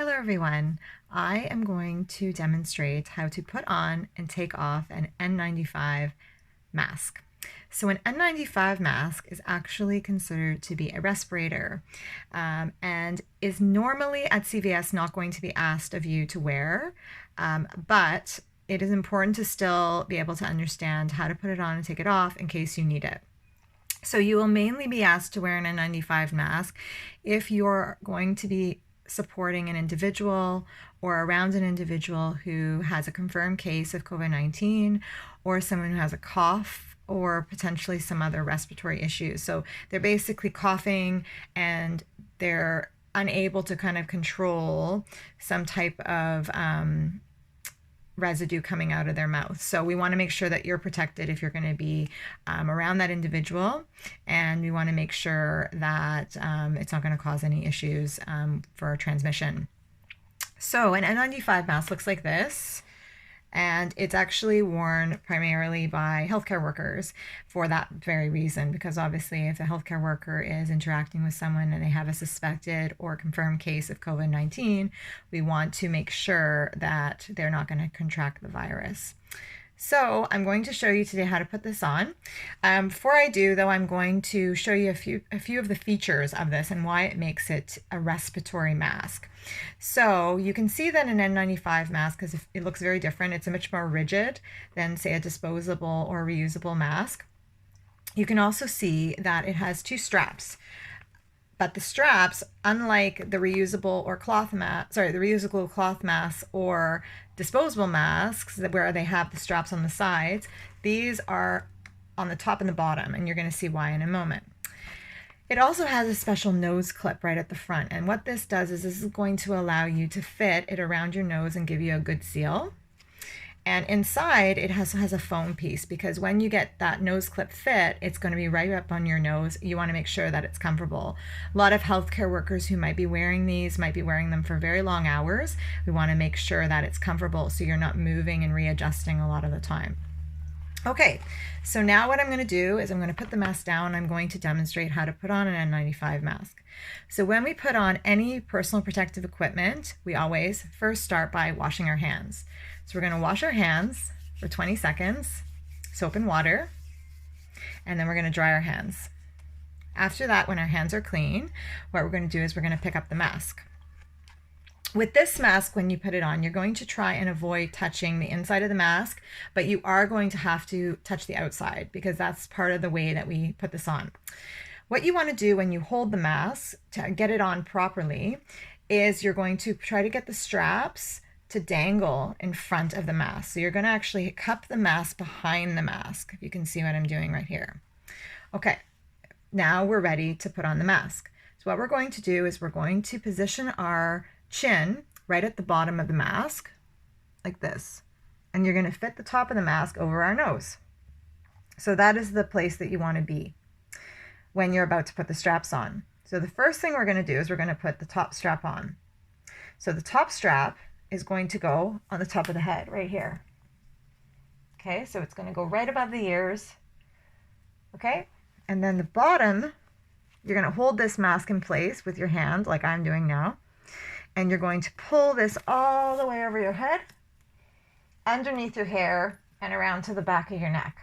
Hello everyone. I am going to demonstrate how to put on and take off an N95 mask. So an N95 mask is actually considered to be a respirator and is normally at CVS not going to be asked of you to wear, but it is important to still be able to understand how to put it on and take it off in case you need it. So you will mainly be asked to wear an N95 mask if you're going to be supporting an individual or around an individual who has a confirmed case of COVID-19 or someone who has a cough or potentially some other respiratory issues. So they're basically coughing and they're unable to kind of control some type of residue coming out of their mouth. So we want to make sure that you're protected if you're going to be around that individual, and we want to make sure that it's not going to cause any issues for transmission. So an N95 mask looks like this, and it's actually worn primarily by healthcare workers for that very reason, because obviously if a healthcare worker is interacting with someone and they have a suspected or confirmed case of COVID-19, we want to make sure that they're not going to contract the virus. So I'm going to show you today how to put this on. Before I do, though, I'm going to show you a few of the features of this and why it makes it a respiratory mask. So you can see that an N95 mask, it looks very different. It's much more rigid than, say, a disposable or reusable mask. You can also see that it has two straps. But the straps, unlike the reusable cloth masks or disposable masks where they have the straps on the sides, these are on the top and the bottom, and you're going to see why in a moment. It also has a special nose clip right at the front, and what this does is this is going to allow you to fit it around your nose and give you a good seal. And inside it has a foam piece, because when you get that nose clip fit, it's going to be right up on your nose. You want to make sure that it's comfortable. A lot of healthcare workers who might be wearing these might be wearing them for very long hours. We want to make sure that it's comfortable so you're not moving and readjusting a lot of the time. Okay, so now what I'm going to do is I'm going to put the mask down. I'm going to demonstrate how to put on an N95 mask. So when we put on any personal protective equipment, we always first start by washing our hands. So we're going to wash our hands for 20 seconds, soap and water, and then we're going to dry our hands. After that, when our hands are clean, what we're going to do is we're going to pick up the mask. With this mask, when you put it on, you're going to try and avoid touching the inside of the mask, but you are going to have to touch the outside because that's part of the way that we put this on. What you want to do when you hold the mask to get it on properly is you're going to try to get the straps to dangle in front of the mask. So you're going to actually cup the mask behind the mask. If you can see what I'm doing right here. Okay, now we're ready to put on the mask. So what we're going to do is we're going to position our chin right at the bottom of the mask, like this. And you're going to fit the top of the mask over our nose. So that is the place that you want to be when you're about to put the straps on. So the first thing we're going to do is we're going to put the top strap on. So the top strap is going to go on the top of the head right here. Okay, so it's going to go right above the ears. Okay, and then the bottom, you're going to hold this mask in place with your hand like I'm doing now. And you're going to pull this all the way over your head, underneath your hair, and around to the back of your neck.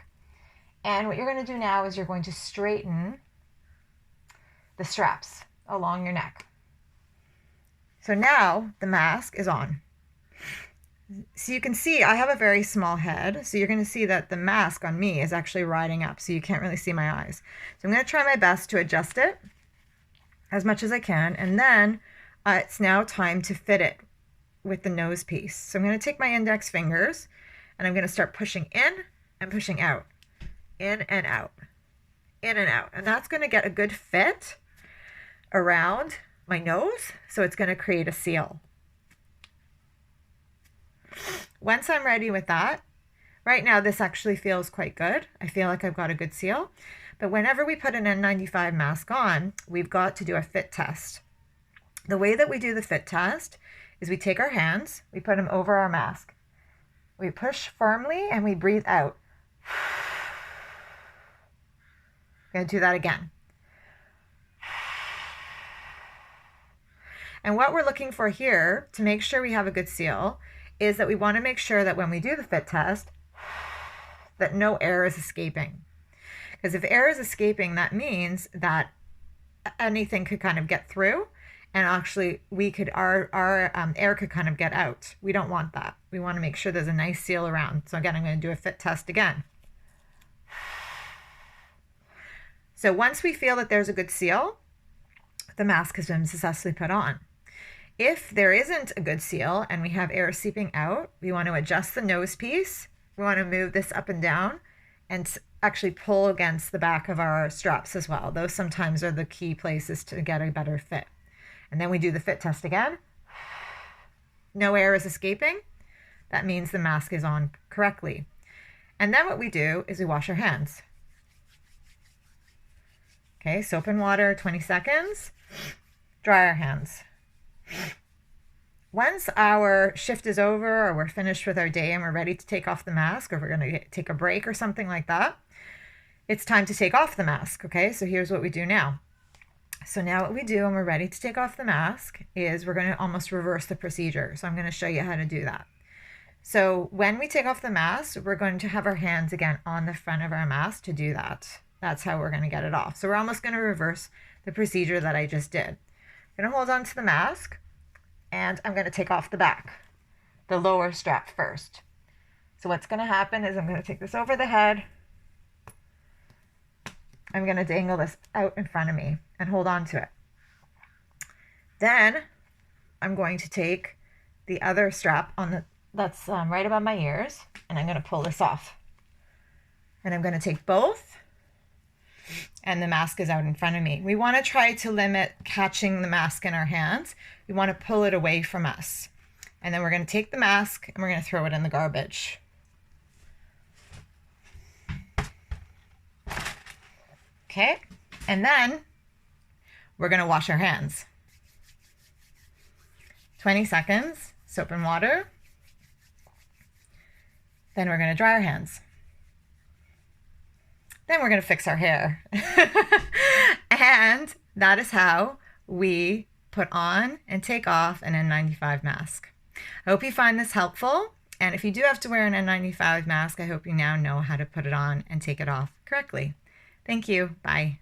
And what you're going to do now is you're going to straighten the straps along your neck. So now the mask is on. So you can see I have a very small head, so you're going to see that the mask on me is actually riding up, so you can't really see my eyes. So I'm going to try my best to adjust it as much as I can, and then it's now time to fit it with the nose piece. So I'm going to take my index fingers and I'm going to start pushing in and pushing out, in and out, in and out. And that's going to get a good fit around my nose, so it's going to create a seal. Once I'm ready with that, right now this actually feels quite good. I feel like I've got a good seal. But whenever we put an N95 mask on, we've got to do a fit test. The way that we do the fit test is we take our hands, we put them over our mask. We push firmly and we breathe out. I'm going to do that again. And what we're looking for here to make sure we have a good seal is that we want to make sure that when we do the fit test, that no air is escaping. Because if air is escaping, that means that anything could kind of get through, and actually our air could kind of get out. We don't want that. We want to make sure there's a nice seal around. So again, I'm going to do a fit test again. So once we feel that there's a good seal, the mask has been successfully put on. If there isn't a good seal and we have air seeping out, we want to adjust the nose piece. We want to move this up and down and actually pull against the back of our straps as well. Those sometimes are the key places to get a better fit. And then we do the fit test again. No air is escaping. That means the mask is on correctly. And then what we do is we wash our hands. Okay, soap and water, 20 seconds. Dry our hands. Once our shift is over or we're finished with our day and we're ready to take off the mask, or we're going to take a break or something like that, it's time to take off the mask. Okay, so here's what we do now. So now what we do when we're ready to take off the mask is we're going to almost reverse the procedure. So I'm going to show you how to do that. So when we take off the mask, we're going to have our hands again on the front of our mask to do that. That's how we're going to get it off. So we're almost going to reverse the procedure that I just did. I'm going to hold on to the mask and I'm going to take off the back, the lower strap first. So what's going to happen is I'm going to take this over the head. I'm going to dangle this out in front of me and hold on to it. Then I'm going to take the other strap that's right above my ears, and I'm going to pull this off. And I'm going to take both, and the mask is out in front of me. We want to try to limit catching the mask in our hands. We want to pull it away from us. And then we're going to take the mask and we're going to throw it in the garbage. Okay, and then we're going to wash our hands. 20 seconds, soap and water. Then we're going to dry our hands. Then we're going to fix our hair. And that is how we put on and take off an N95 mask. I hope you find this helpful. And if you do have to wear an N95 mask, I hope you now know how to put it on and take it off correctly. Thank you. Bye.